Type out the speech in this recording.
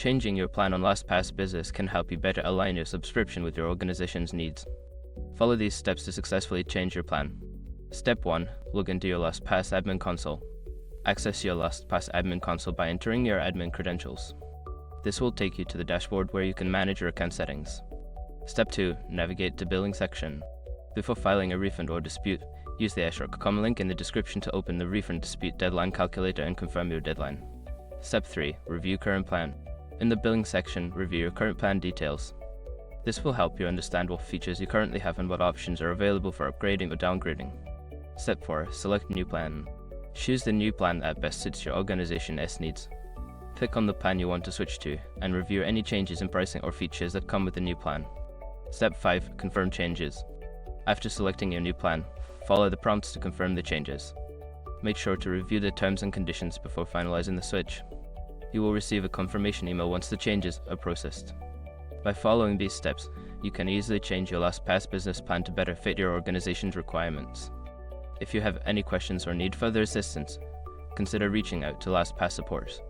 Changing your plan on LastPass Business can help you better align your subscription with your organization's needs. Follow these steps to successfully change your plan. Step 1. Log into your LastPass admin console. Access your LastPass admin console by entering your admin credentials. This will take you to the dashboard where you can manage your account settings. Step 2. Navigate to billing section. Before filing a refund or dispute, use the eshrock.com link in the description to open the refund dispute deadline calculator and confirm your deadline. Step 3. Review current plan. In the billing section, review your current plan details. This will help you understand what features you currently have and what options are available for upgrading or downgrading. Step 4. Select new plan. Choose the new plan that best suits your organization's needs. Click on the plan you want to switch to, and review any changes in pricing or features that come with the new plan. Step 5. Confirm changes. After selecting your new plan, follow the prompts to confirm the changes. Make sure to review the terms and conditions before finalizing the switch. You will receive a confirmation email once the changes are processed. By following these steps, you can easily change your LastPass business plan to better fit your organization's requirements. If you have any questions or need further assistance, consider reaching out to LastPass support.